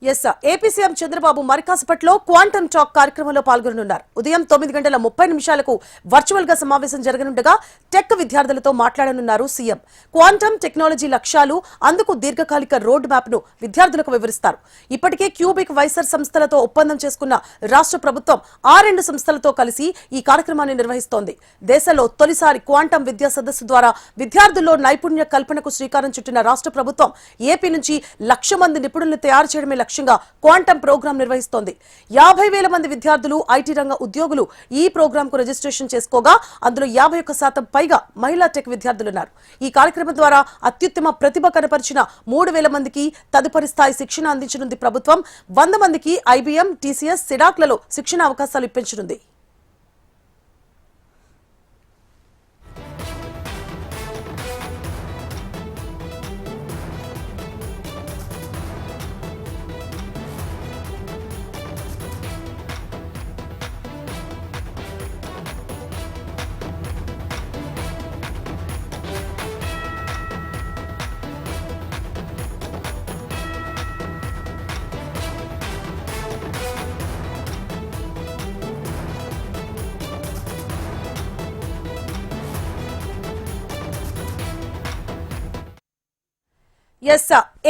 Yes AP CM Chandrababu మరికాసేపట్లో quantum talk కార్యక్రమంలో పాల్గొననున్నారు. ఉదయం 9:30 వర్చువల్ గా సమావేశం జరగనుండగా టెక్ విద్యార్థులతో మాట్లాడనున్నారు సీఎం. క్వాంటమ్ టెక్నాలజీ లక్ష్యాలు, అందుకు దీర్ఘకాలిక రోడ్ మ్యాప్ ను విద్యార్థులకు వివరిస్తారు. ఇప్పటికే క్యూబిక్ వైసర్ సంస్థలతో ఒప్పందం చేసుకున్న రాష్ట్ర ప్రభుత్వం ఆ రెండు సంస్థలతో కలిసి ఈ కార్యక్రమాన్ని నిర్వహిస్తోంది. దేశంలో తొలిసారి క్వాంటమ్ విద్యా సదస్సు ద్వారా విద్యార్థుల్లో నైపుణ్య కల్పనకు శ్రీకారం చుట్టిన రాష్ట్ర ప్రభుత్వం ఏపీ నుంచి 1,00,000 మంది నిపుణులను తయారు చేయడమే లక్ష్యంగా క్వాంటమ్ ప్రోగ్రాం నిర్వహిస్తోంది. 50,000 మంది విద్యార్థులు, ఐటీ రంగ ఉద్యోగులు ఈ ప్రోగ్రాం కు రిజిస్ట్రేషన్ చేసుకోగా అందులో 51% పైగా మహిళా టెక్ విద్యార్థులున్నారు. ఈ కార్యక్రమం ద్వారా అత్యుత్తమ ప్రతిభ కనపరిచిన 3,000 మందికి తదుపరి స్థాయి శిక్షణ అందించనుంది ప్రభుత్వం. 100 మందికి ఐబీఎం, టీసీఎస్, సిడాక్లలో శిక్షణ అవకాశాలు ఇప్పించనుంది.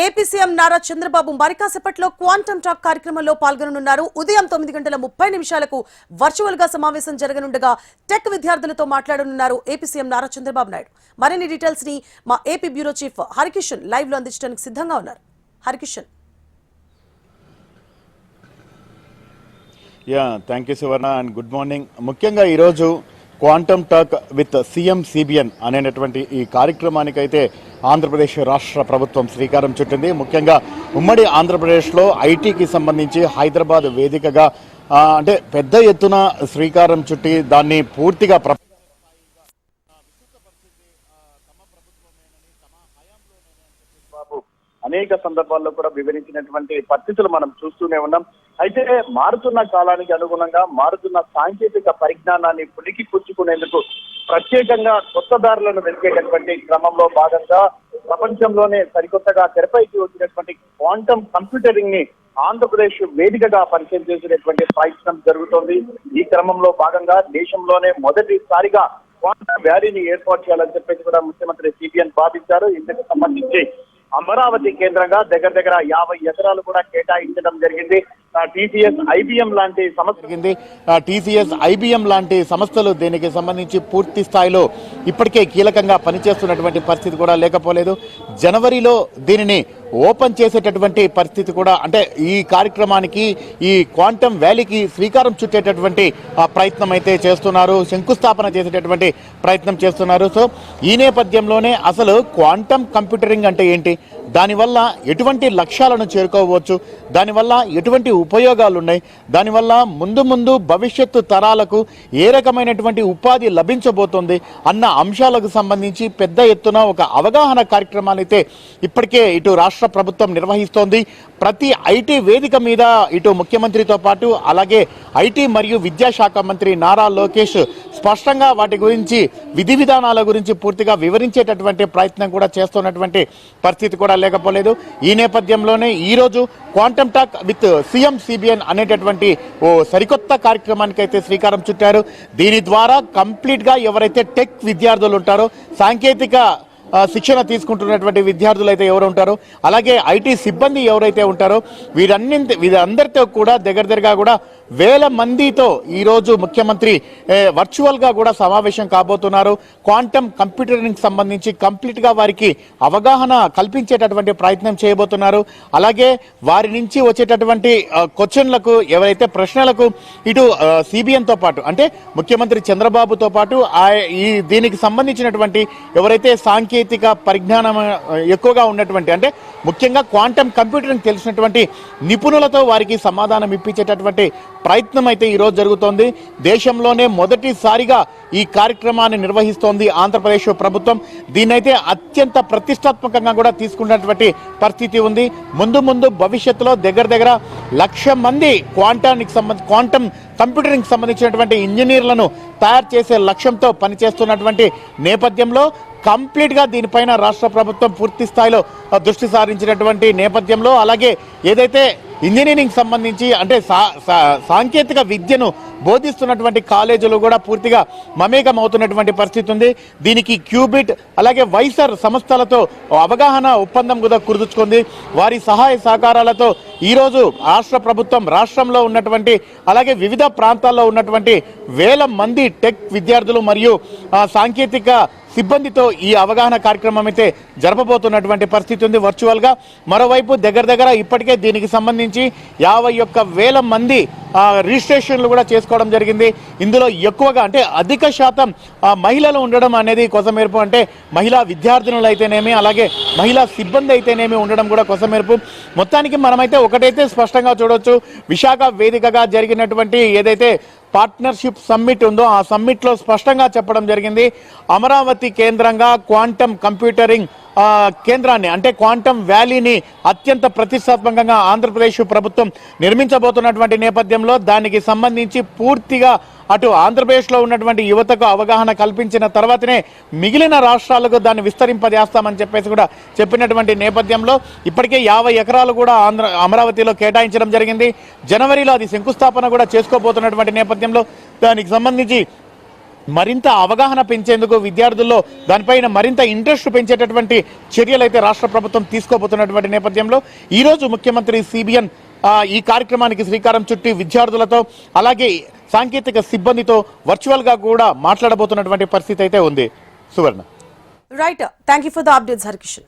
ఏపీ సీఎం నారా చంద్రబాబు మరికాసేపట్లో క్వాంటమ్ టాక్ కార్యక్రమంలో పాల్గొననున్నారు. ఉదయం 9:30 వర్చువల్ గా సమావేశం జరగనుండగా టెక్ విద్యార్థులతో మాట్లాడనున్నారు ఏపీ సీఎం నారా చంద్రబాబు నాయుడు. మరిన్ని డీటెయిల్స్ ని మా AP bureau chief Harikishan live లో అందించడానికి సిద్ధంగా ఉన్నారు. Harikishan. Thank you Suvarna and good morning. ముఖ్యంగా ఈరోజు quantum talk with CM CBN అనేటటువంటి ఈ కార్యక్రమానికైతే ఆంధ్రప్రదేశ్ రాష్ట్ర ప్రభుత్వం శ్రీకారం చుట్టింది. ముఖ్యంగా ఉమ్మడి ఆంధ్రప్రదేశ్లో ఐటీకి సంబంధించి హైదరాబాద్ వేదికగా అంటే పెద్ద ఎత్తున శ్రీకారం చుట్టి దాన్ని పూర్తిగా అనేక సందర్భాల్లో కూడా వివరించినటువంటి పరిస్థితులు మనం చూస్తూనే ఉన్నాం. అయితే మారుతున్న కాలానికి అనుగుణంగా మారుతున్న సాంకేతిక పరిజ్ఞానాన్ని పులికి పుచ్చుకునేందుకు ప్రత్యేకంగా కొత్త దారులను వెతికేటటువంటి క్రమంలో భాగంగా ప్రపంచంలోనే సరికొత్తగా తెరపైకి వచ్చినటువంటి క్వాంటమ్ కంప్యూటరింగ్ ని ఆంధ్రప్రదేశ్ వేదికగా పరిచయం చేసినటువంటి ప్రయత్నం జరుగుతోంది. ఈ క్రమంలో భాగంగా దేశంలోనే మొదటిసారిగా క్వాంటమ్ వ్యాలీని ఏర్పాటు చేయాలని చెప్పేసి కూడా ముఖ్యమంత్రి సిబిఎన్ భావించారు. ఇందుకు సంబంధించి అమరావతి కేంద్రంగా దగ్గర 50 ఎకరాలు కూడా కేటాయించడం జరిగింది. టీసీఎస్, ఐబీఎం లాంటి సంస్థలు దీనికి సంబంధించి పూర్తి స్థాయిలో ఇప్పటికే కీలకంగా పనిచేస్తున్నటువంటి పరిస్థితి కూడా లేకపోలేదు. జనవరిలో దీనిని ఓపెన్ చేసేటటువంటి పరిస్థితి కూడా, అంటే ఈ కార్యక్రమానికి, ఈ క్వాంటమ్ వ్యాలీకి శ్రీకారం చుట్టేటటువంటి ప్రయత్నం అయితే చేస్తున్నారు, శంకుస్థాపన చేసేటటువంటి ప్రయత్నం చేస్తున్నారు. సో ఈ నేపథ్యంలోనే అసలు క్వాంటమ్ కంప్యూటరింగ్ అంటే ఏంటి, దానివల్ల ఎటువంటి లక్ష్యాలను చేరుకోవచ్చు, దానివల్ల ఎటువంటి ఉపయోగాలు ఉన్నాయి, దానివల్ల ముందు భవిష్యత్తు తరాలకు ఏ రకమైనటువంటి ఉపాధి లభించబోతోంది అన్న అంశాలకు సంబంధించి పెద్ద ఎత్తున ఒక అవగాహన కార్యక్రమాన్ని అయితే ఇప్పటికే ఇటు రాష్ట్ర ప్రభుత్వం నిర్వహిస్తోంది. ప్రతి ఐటీ వేదిక మీద ఇటు ముఖ్యమంత్రితో పాటు అలాగే ఐటీ మరియు విద్యాశాఖ మంత్రి నారా లోకేష్ స్పష్టంగా వాటి గురించి, విధి విధానాల గురించి పూర్తిగా వివరించేటటువంటి ప్రయత్నం కూడా చేస్తున్నటువంటి పరిస్థితి కూడా లేకపోలేదు. ఈ నేపథ్యంలోనే ఈరోజు quantum talk with CM CBN అనేటటువంటి ఓ సరికొత్త కార్యక్రమానికి అయితే శ్రీకారం చుట్టారు. దీని ద్వారా కంప్లీట్ గా ఎవరైతే టెక్ విద్యార్థులు ఉంటారో, సాంకేతిక శిక్షణ తీసుకుంటున్నటువంటి విద్యార్థులు అయితే ఎవరు ఉంటారో, అలాగే ఐటీ సిబ్బంది ఎవరైతే ఉంటారో వీరందరితో కూడా దగ్గరగా కూడా 1,000 మందితో ఈరోజు ముఖ్యమంత్రి వర్చువల్ గా కూడా సమావేశం కాబోతున్నారు. క్వాంటమ్ కంప్యూటరింగ్ సంబంధించి కంప్లీట్ గా వారికి అవగాహన కల్పించేటటువంటి ప్రయత్నం చేయబోతున్నారు. అలాగే వారి నుంచి వచ్చేటటువంటి క్వశ్చన్లకు, ఎవరైతే ప్రశ్నలకు ఇటు సిబిఎన్ తో పాటు, అంటే ముఖ్యమంత్రి చంద్రబాబుతో పాటు దీనికి సంబంధించినటువంటి ఎవరైతే సాంకేతిక పరిజ్ఞానం ఎక్కువగా ఉన్నటువంటి, అంటే ముఖ్యంగా క్వాంటమ్ కంప్యూటరింగ్ తెలిసినటువంటి నిపుణులతో వారికి సమాధానం ఇప్పించేటటువంటి ప్రయత్నం అయితే ఈరోజు జరుగుతోంది. దేశంలోనే మొదటిసారిగా ఈ కార్యక్రమాన్ని నిర్వహిస్తోంది ఆంధ్రప్రదేశ్ ప్రభుత్వం. దీన్నైతే అత్యంత ప్రతిష్టాత్మకంగా కూడా తీసుకున్నటువంటి పరిస్థితి ఉంది. ముందు భవిష్యత్తులో దగ్గర 1,00,000 మంది క్వాంటమ్ కంప్యూటరింగ్ సంబంధించినటువంటి ఇంజనీర్లను తయారు చేసే లక్ష్యంతో పనిచేస్తున్నటువంటి నేపథ్యంలో కంప్లీట్ గా దీనిపైన రాష్ట్ర ప్రభుత్వం పూర్తి స్థాయిలో దృష్టి సారించినటువంటి నేపథ్యంలో, అలాగే ఏదైతే ఇంజనీరింగ్ సంబంధించి అంటే సాంకేతిక విద్యను బోధిస్తున్నటువంటి కాలేజీలు కూడా పూర్తిగా మమేకం అవుతున్నటువంటి పరిస్థితి ఉంది. దీనికి క్యూబిట్ అలాగే వైసర్ సంస్థలతో అవగాహన ఒప్పందం కూడా కుదుర్చుకుంది. వారి సహాయ సహకారాలతో ఈరోజు రాష్ట్ర ప్రభుత్వం రాష్ట్రంలో ఉన్నటువంటి అలాగే వివిధ ప్రాంతాల్లో ఉన్నటువంటి వేల మంది టెక్ విద్యార్థులు మరియు సాంకేతిక సిబ్బందితో ఈ అవగాహన కార్యక్రమం అయితే జరపబోతున్నటువంటి పరిస్థితి ఉంది వర్చువల్గా. మరోవైపు దగ్గర ఇప్పటికే దీనికి సంబంధించి 51,000 మంది రిజిస్ట్రేషన్లు కూడా చేసుకోవడం జరిగింది. ఇందులో ఎక్కువగా అంటే అధిక శాతం మహిళలు ఉండడం అనేది కొసమెరుపు. అంటే మహిళా విద్యార్థినులు అయితేనేమి అలాగే మహిళా సిబ్బంది అయితేనేమి ఉండడం కూడా కొసమెరుపు. మొత్తానికి మనమైతే ఒకటైతే స్పష్టంగా చూడొచ్చు, విశాఖ వేదికగా జరిగినటువంటి ఏదైతే పార్ట్నర్షిప్ సమ్మిట్ ఉందో ఆ సమ్మిట్లో స్పష్టంగా చెప్పడం జరిగింది, అమరావతి కేంద్రంగా క్వాంటమ్ కంప్యూటరింగ్ కేంద్రాన్ని అంటే క్వాంటమ్ వ్యాలీని అత్యంత ప్రతిష్టాత్మకంగా ఆంధ్రప్రదేశ్ ప్రభుత్వం నిర్మించబోతున్నటువంటి నేపథ్యంలో దానికి సంబంధించి పూర్తిగా అటు ఆంధ్రప్రదేశ్లో ఉన్నటువంటి యువతకు అవగాహన కల్పించిన తర్వాతనే మిగిలిన రాష్ట్రాలకు దాన్ని విస్తరింపజేస్తామని చెప్పేసి కూడా చెప్పినటువంటి నేపథ్యంలో ఇప్పటికే 50 ఎకరాలు కూడా అమరావతిలో కేటాయించడం జరిగింది. జనవరిలో అది శంకుస్థాపన కూడా చేసుకోబోతున్నటువంటి నేపథ్యంలో దానికి సంబంధించి మరింత అవగాహన పెంచేందుకు విద్యార్థుల్లో దానిపైన మరింత ఇంట్రెస్ట్ పెంచేటటువంటి చర్యలు అయితే రాష్ట్ర ప్రభుత్వం తీసుకోబోతున్నటువంటి నేపథ్యంలో ఈరోజు ముఖ్యమంత్రి సిబిఎన్ ఈ కార్యక్రమానికి శ్రీకారం చుట్టి విద్యార్థులతో అలాగే సాంకేతిక సిబ్బందితో వర్చువల్గా కూడా మాట్లాడబోతున్నటువంటి పరిస్థితి అయితే ఉంది. Suvarna. Right, thank you for the updates Harikishan.